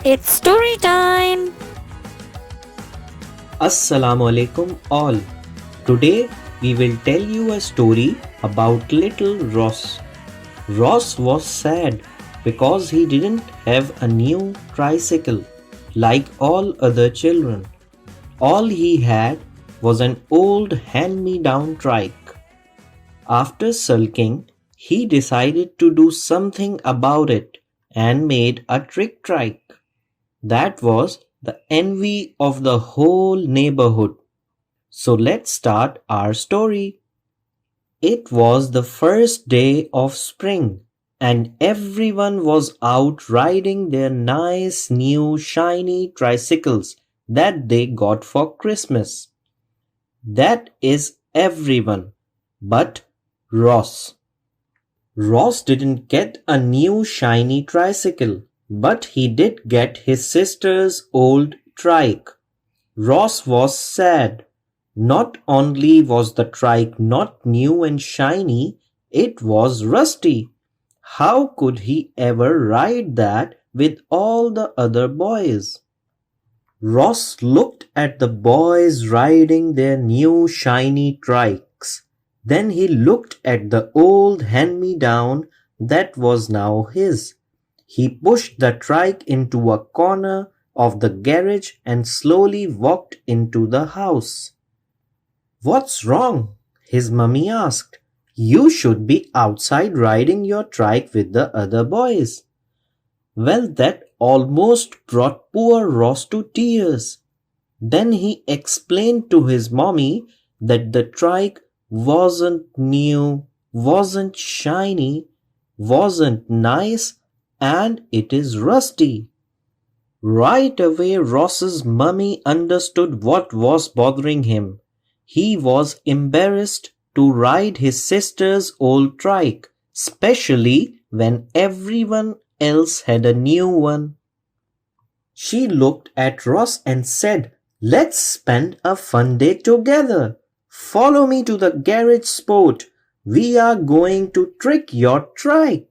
It's story time! Assalamu alaikum all. Today we will tell you a story about little Ross. Ross was sad because he didn't have a new tricycle like all other children. All he had was an old hand-me-down trike. After sulking, he decided to do something about it and made a trick trike. That was the envy of the whole neighborhood. So let's start our story. It was the first day of spring, and everyone was out riding their nice new shiny tricycles that they got for Christmas. That is everyone but Ross. Ross didn't get a new shiny tricycle, but he did get his sister's old trike. Ross was sad. Not only was the trike not new and shiny, it was rusty. How could he ever ride that with all the other boys? Ross looked at the boys riding their new shiny trikes. Then he looked at the old hand-me-down that was now his. He pushed the trike into a corner of the garage and slowly walked into the house. "What's wrong?" his mummy asked. "You should be outside riding your trike with the other boys." Well, that almost brought poor Ross to tears. Then he explained to his mommy that the trike wasn't new, wasn't shiny, wasn't nice, and it is rusty. Right away Ross's mummy understood what was bothering him. He was embarrassed to ride his sister's old trike, especially when everyone else had a new one. She looked at Ross and said, "Let's spend a fun day together. Follow me to the garage, sport. We are going to trick your trike."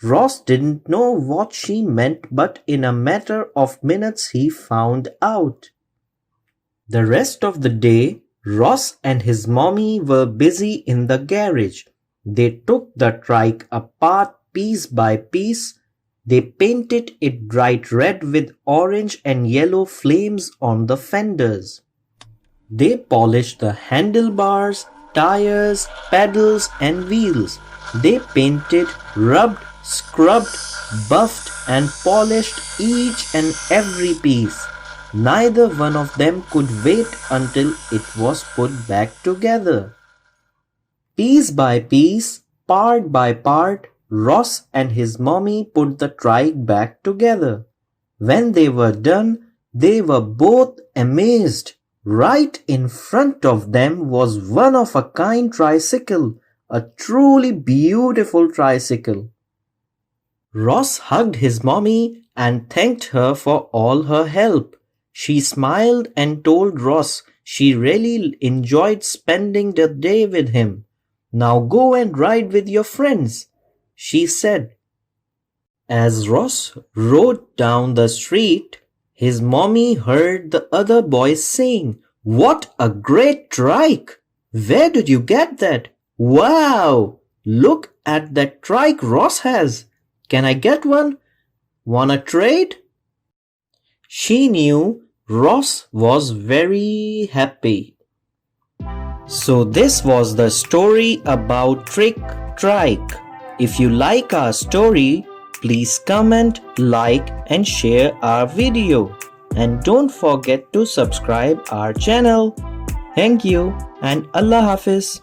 Ross didn't know what she meant, but in a matter of minutes he found out. The rest of the day, Ross and his mommy were busy in the garage. They took the trike apart piece by piece. They painted it bright red with orange and yellow flames on the fenders. They polished the handlebars, tires, pedals and wheels. They painted, rubbed, scrubbed, buffed and polished each and every piece. Neither one of them could wait until it was put back together. Piece by piece, part by part, Ross and his mommy put the trike back together. When they were done, they were both amazed. Right in front of them was one-of-a-kind tricycle, a truly beautiful tricycle. Ross hugged his mommy and thanked her for all her help. She smiled and told Ross she really enjoyed spending the day with him. "Now go and ride with your friends," she said. As Ross rode down the street, his mommy heard the other boys saying, "What a great trike! Where did you get that? Wow! Look at that trike Ross has. Can I get one? Wanna trade?" She knew Ross was very happy. So this was the story about Trick Trike. If you like our story, please comment, like and share our video. And don't forget to subscribe our channel. Thank you and Allah Hafiz.